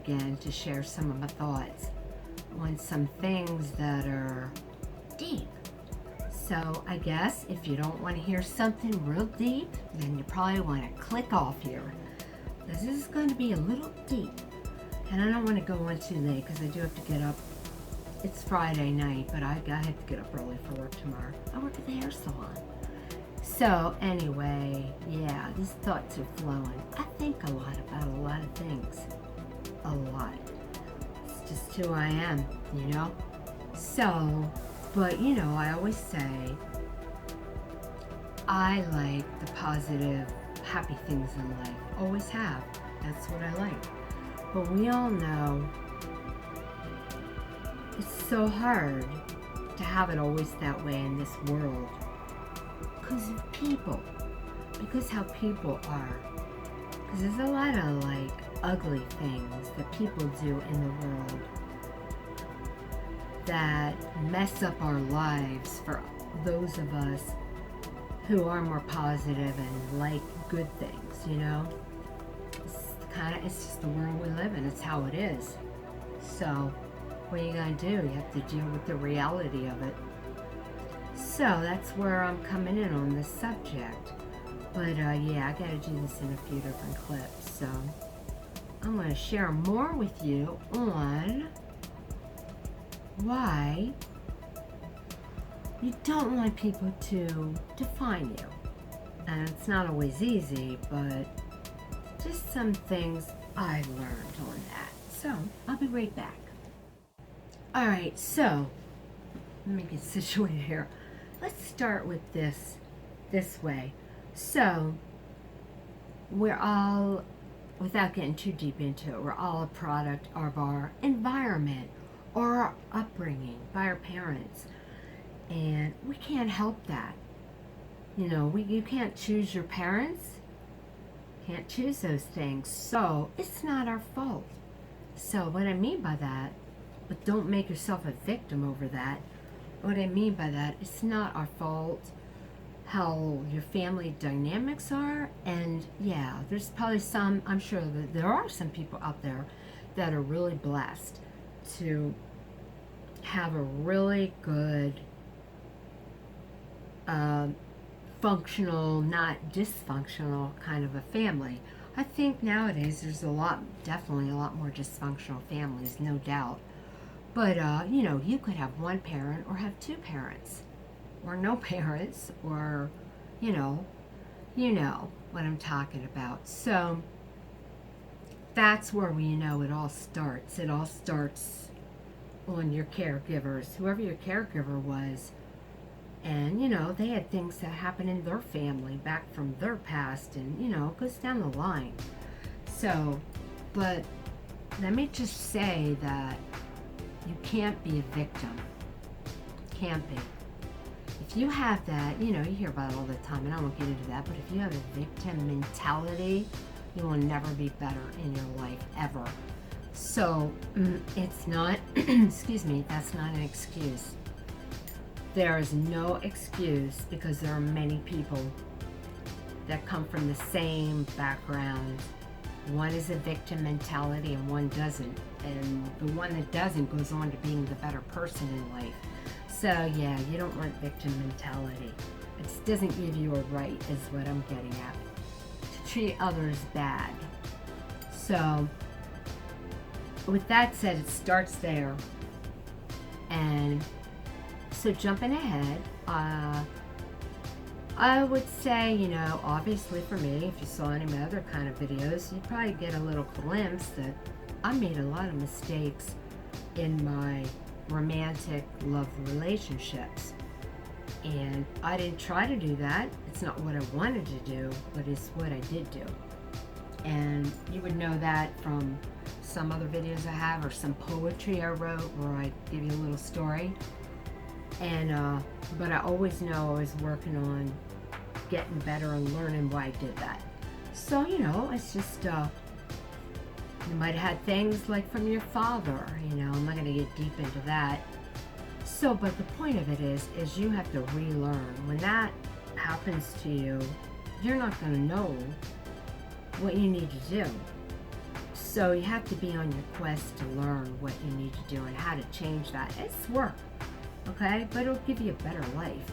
again to share some of my thoughts on some things that are deep. So I guess if you don't want to hear something real deep, then you probably want to click off here. This is going to be a little deep. And I don't want to go on too late because I do have to get up. It's Friday night, but I have to get up early for work tomorrow. I work at the hair salon. So anyway, yeah, these thoughts are flowing. I think a lot about a lot of things. A lot. It's just who I am, you know? So, but you know, I always say I like the positive, happy things in life. Always have. That's what I like. But we all know it's so hard to have it always that way in this world because of people, because how people are. Because there's a lot of like ugly things that people do in the world that mess up our lives for those of us who are more positive and like good things, you know? It's just the world we live in. It's how it is. So what are you going to do? You have to deal with the reality of it. So that's where I'm coming in on this subject. But yeah, I got to do this in a few different clips. So I'm going to share more with you on why you don't want people to define you. And it's not always easy, but just some things I've learned on that. So I'll be right back. All right, so let me get situated here. Let's start with this way. So we're all, without getting too deep into it, we're all a product of our environment or our upbringing by our parents. And we can't help that. You know, you can't choose your parents. Can't choose those things. So it's not our fault. So what I mean by that, but don't make yourself a victim over that. What I mean by that, it's not our fault how your family dynamics are. And yeah, there's probably some, I'm sure that there are some people out there that are really blessed to have a really good functional, not dysfunctional kind of a family. I think nowadays there's definitely a lot more dysfunctional families, no doubt. But, you know, you could have one parent or have two parents or no parents or, you know what I'm talking about. So that's where we know it all starts. It all starts on your caregivers, whoever your caregiver was. And, you know, they had things that happened in their family back from their past and, you know, it goes down the line. So, but let me just say that you can't be a victim. Can't be. If you have that, you know, you hear about it all the time, and I won't get into that, but if you have a victim mentality, you will never be better in your life, ever. So, it's not, excuse me, that's not an excuse. There is no excuse because there are many people that come from the same background. One is a victim mentality and one doesn't. And the one that doesn't goes on to being the better person in life. So yeah, you don't want victim mentality. It doesn't give you a right, is what I'm getting at. To treat others bad. So with that said, it starts there. And so jumping ahead, I would say, you know, obviously for me, if you saw any of my other kind of videos, you'd probably get a little glimpse that I made a lot of mistakes in my romantic love relationships. And I didn't try to do that. It's not what I wanted to do, but it's what I did do. And you would know that from some other videos I have or some poetry I wrote where I give you a little story. And but I always know I was working on getting better and learning why I did that. So, you know, it's just you might have had things like from your father, you know, I'm not going to get deep into that. So, but the point of it is you have to relearn. When that happens to you, you're not going to know what you need to do. So you have to be on your quest to learn what you need to do and how to change that. It's work, okay? But it'll give you a better life.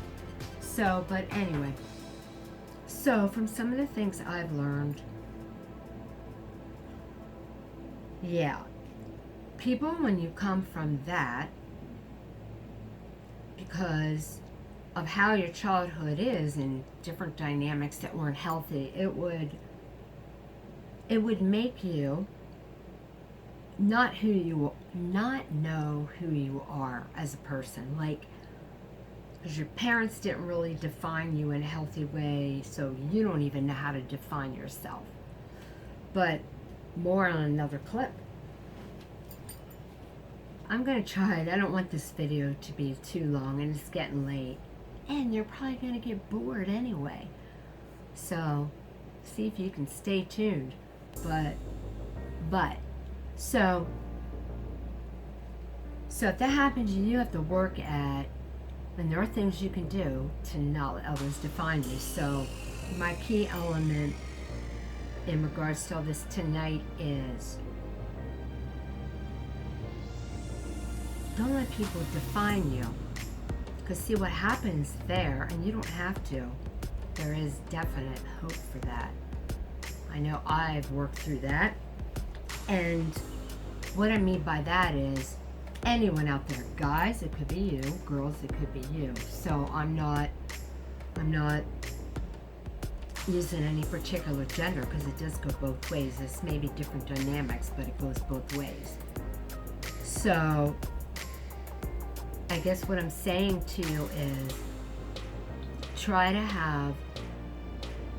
So, but anyway, so from some of the things I've learned, yeah, people, when you come from that, because of how your childhood is and different dynamics that weren't healthy, it would make you not know who you are as a person, like, because your parents didn't really define you in a healthy way, so you don't even know how to define yourself. But more on another clip. I'm gonna try it. I don't want this video to be too long, and it's getting late, and you're probably gonna get bored anyway, so see if you can stay tuned. But so if that happens, you have to work at, and there are things you can do to not let others define you. So my key element in regards to all this tonight is, don't let people define you. Because see what happens there, and you don't have to. There is definite hope for that. I know I've worked through that. And what I mean by that is, anyone out there, guys, it could be you, girls, it could be you. So I'm not using any particular gender, because it does go both ways. It's maybe different dynamics, but it goes both ways. So I guess what I'm saying to you is, try to have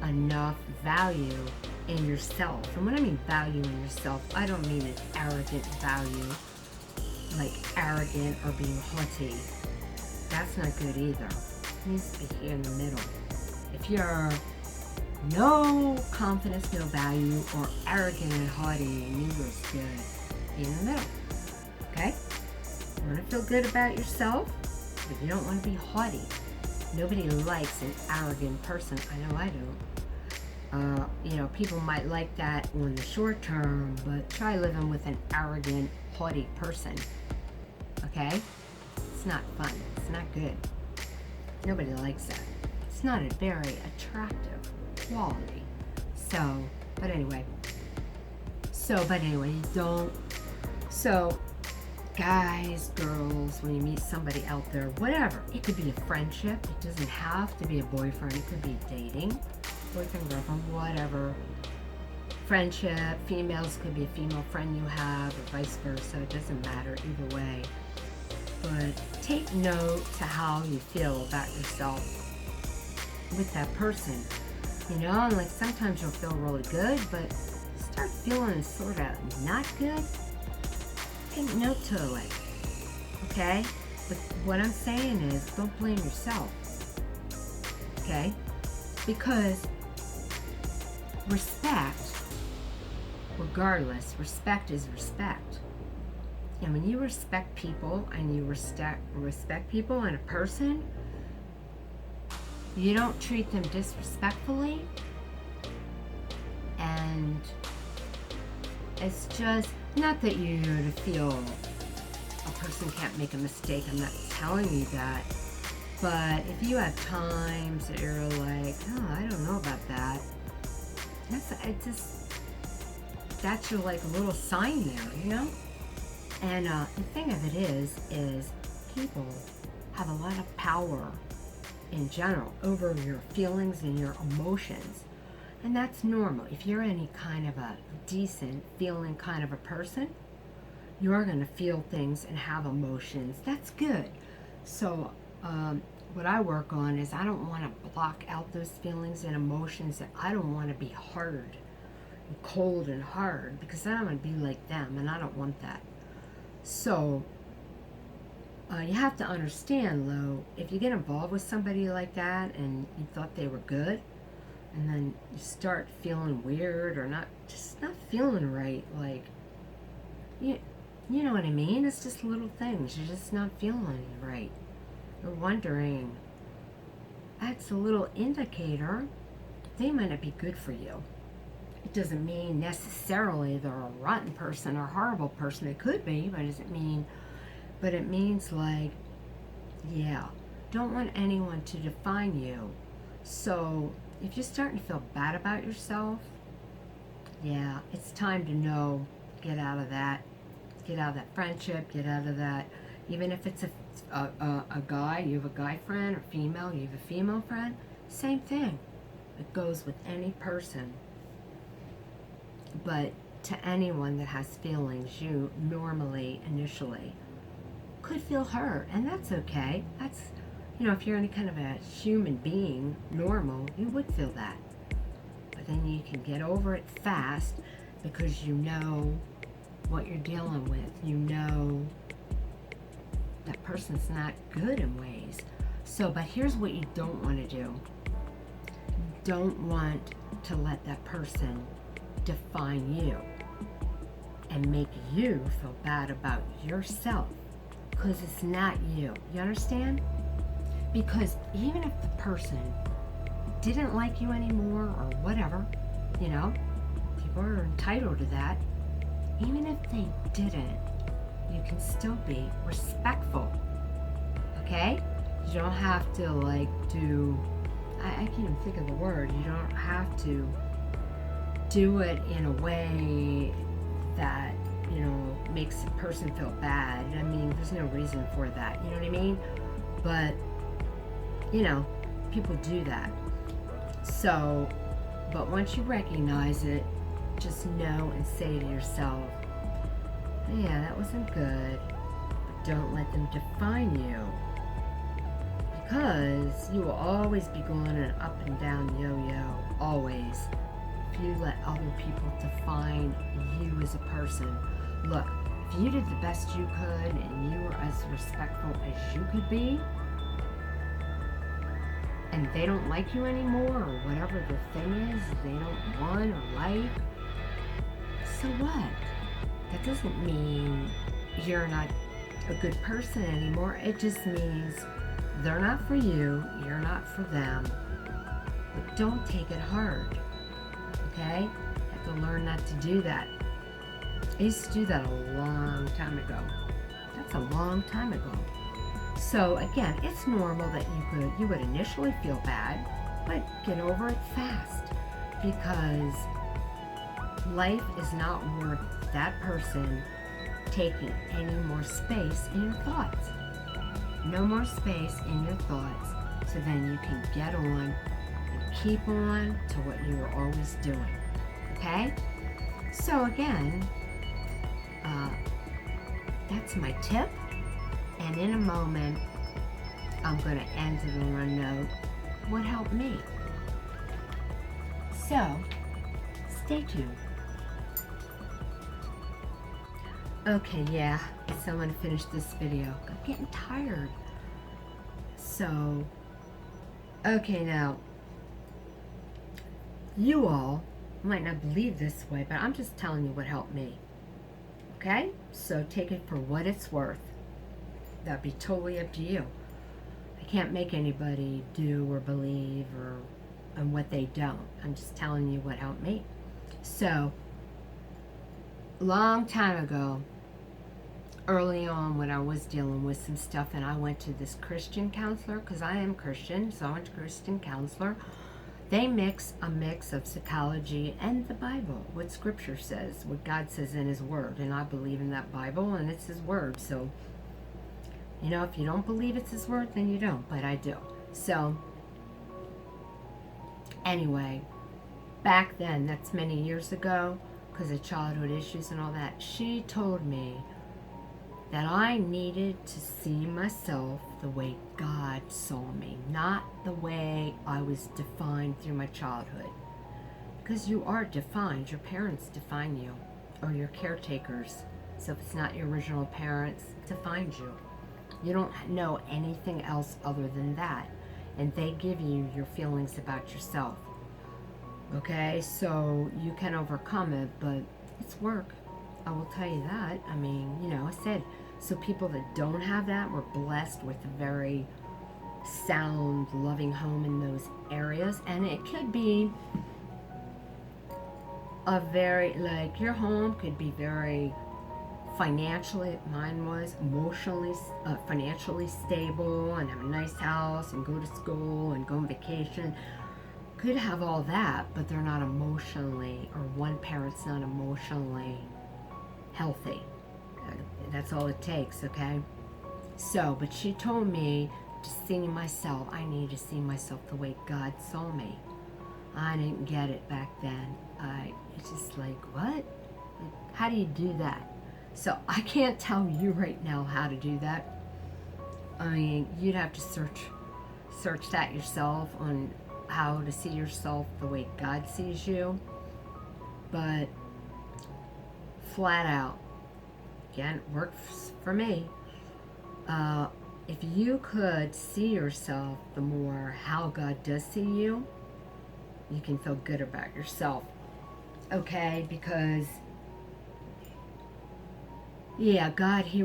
enough value in yourself. And when I mean value in yourself, I don't mean an arrogant value, like arrogant or being haughty. That's not good either. It needs to be here in the middle. If you're no confidence, no value, or arrogant and haughty, neither's good. Be in the middle. Okay? You want to feel good about yourself, but you don't want to be haughty. Nobody likes an arrogant person. I know I don't. People might like that in the short term, but try living with an arrogant, haughty person. Okay? It's not fun. It's not good. Nobody likes that. It's not a very attractive quality. But anyway, you don't. So, guys, girls, when you meet somebody out there, whatever, it could be a friendship. It doesn't have to be a boyfriend. It could be dating. Boyfriend, girlfriend, whatever. Friendship, females, could be a female friend you have, or vice versa. It doesn't matter either way. But take note to how you feel about yourself with that person. And like sometimes you'll feel really good, but start feeling sort of not good. Take note to it. Okay? But what I'm saying is, don't blame yourself. Okay? Because respect, regardless, respect is respect. And when you respect people and you respect people and a person, you don't treat them disrespectfully. And it's just not that you're to feel a person can't make a mistake. I'm not telling you that. But if you have times that you're like, oh, I don't know about that, that's your like little sign there, And the thing of it is people have a lot of power in general over your feelings and your emotions. And that's normal. If you're any kind of a decent feeling kind of a person, you're going to feel things and have emotions. That's good. So what I work on is I don't want to block out those feelings and emotions. That I don't want to be hard and cold and hard, because then I'm going to be like them, and I don't want that. So you have to understand, though, if you get involved with somebody like that and you thought they were good, and then you start feeling weird or not feeling right, like, you know what I mean? It's just little things. You're just not feeling right. You're wondering. That's a little indicator they might not be good for you. It doesn't mean necessarily they're a rotten person or a horrible person. It could be, but does it mean, but it means like, yeah, don't want anyone to define you. So if you're starting to feel bad about yourself, yeah, it's time to know, get out of that. Get out of that friendship, get out of that. Even if it's a guy, you have a guy friend, or female, you have a female friend, same thing. It goes with any person. But to anyone that has feelings, you normally, initially, could feel hurt, and that's okay. That's, if you're any kind of a human being, normal, you would feel that. But then you can get over it fast because you know what you're dealing with. You know that person's not good in ways. So, but here's what you don't want to do. You don't want to let that person define you and make you feel bad about yourself, because it's not you. You understand? Because even if the person didn't like you anymore or whatever, people are entitled to that. Even if they didn't, you can still be respectful. Okay? You don't have to do, I can't even think of the word. You don't have to do it in a way that, makes a person feel bad. I mean, there's no reason for that. You know what I mean? But, people do that. So, but once you recognize it, just know and say to yourself, yeah, that wasn't good, but don't let them define you, because you will always be going an up and down yo-yo, always, if you let other people define you as a person. Look, if you did the best you could and you were as respectful as you could be, and they don't like you anymore, or whatever the thing is they don't want or like, so what? That doesn't mean you're not a good person anymore. It just means they're not for you, you're not for them. But don't take it hard, okay? You have to learn not to do that. I used to do that a long time ago. That's a long time ago. So again, it's normal that you would initially feel bad, but get over it fast, because life is not worth that person taking any more space in your thoughts. No more space in your thoughts, so then you can get on and keep on to what you were always doing. Okay? So again, that's my tip. And in a moment, I'm going to end it on a note. What helped me? So, stay tuned. Okay, yeah, so I'm going to finish this video. I'm getting tired. So, okay, now, you all might not believe this way, but I'm just telling you what helped me. Okay? So take it for what it's worth. That'd be totally up to you. I can't make anybody do or believe and what they don't. I'm just telling you what helped me. So, long time ago, early on when I was dealing with some stuff, and I went to this Christian counselor, because I am Christian, so I went to Christian counselor. They mix of psychology and the Bible, what Scripture says, what God says in His Word. And I believe in that Bible, and it's His Word. So, if you don't believe it's His Word, then you don't, but I do. So, anyway, back then, that's many years ago, because of childhood issues and all that, she told me that I needed to see myself the way God saw me, not the way I was defined through my childhood. Because you are defined, your parents define you, or your caretakers. So if it's not your original parents, defined you. You don't know anything else other than that. And they give you your feelings about yourself. Okay, so you can overcome it, but it's work. I will tell you that. I mean, I said, so people that don't have that were blessed with a very sound, loving home in those areas. And it could be a very, like, your home could be very financially, mine was emotionally, financially stable, and have a nice house and go to school and go on vacation. Could have all that, but they're not emotionally, or one parent's not emotionally healthy. That's all it takes, okay? So, but she told me to see myself, I need to see myself the way God saw me. I didn't get it back then. It's just like, what? Like, how do you do that? So I can't tell you right now how to do that. I mean, you'd have to search that yourself on how to see yourself the way God sees you. But flat out, again, it works for me. If you could see yourself the more how God does see you, you can feel good about yourself. Okay? Because, yeah, God, He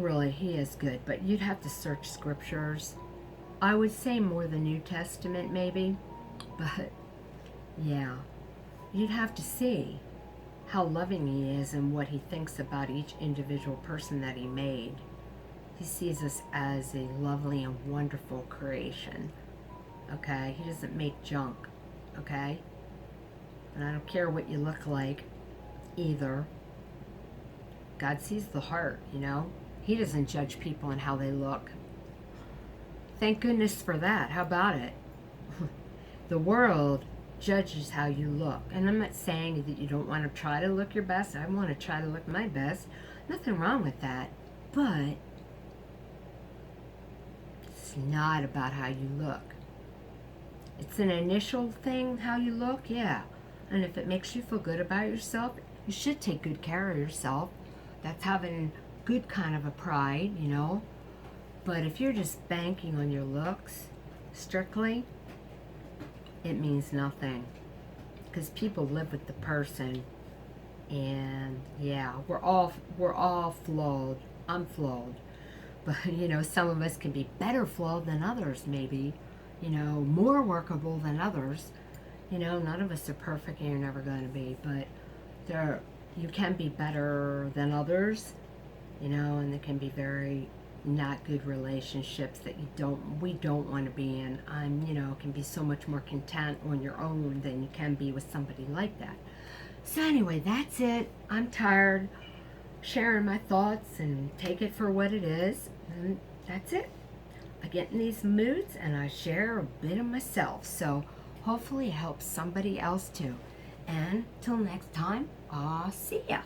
is good. But you'd have to search scriptures. I would say more the New Testament, maybe. But, yeah, you'd have to see how loving He is and what He thinks about each individual person that He made. He sees us as a lovely and wonderful creation. Okay? He doesn't make junk. Okay? And I don't care what you look like either. God sees the heart, you know? He doesn't judge people on how they look. Thank goodness for that. How about it? The world judges how you look. And I'm not saying that you don't want to try to look your best. I want to try to look my best. Nothing wrong with that. But it's not about how you look. It's an initial thing, how you look, yeah. And if it makes you feel good about yourself, you should take good care of yourself. That's having good kind of a pride, you know. But if you're just banking on your looks strictly, it means nothing. Because people live with the person. And yeah, we're all flawed. I'm flawed. But you know, some of us can be better flawed than others, maybe. You know, more workable than others. You know, none of us are perfect, and you're never going to be. But you can be better than others. You know, and there can be very not good relationships that we don't want to be in. Can be so much more content on your own than you can be with somebody like that. So anyway, that's it. I'm tired sharing my thoughts, and take it for what it is. And that's it. I get in these moods and I share a bit of myself. So hopefully it helps somebody else too. And till next time, I'll see ya.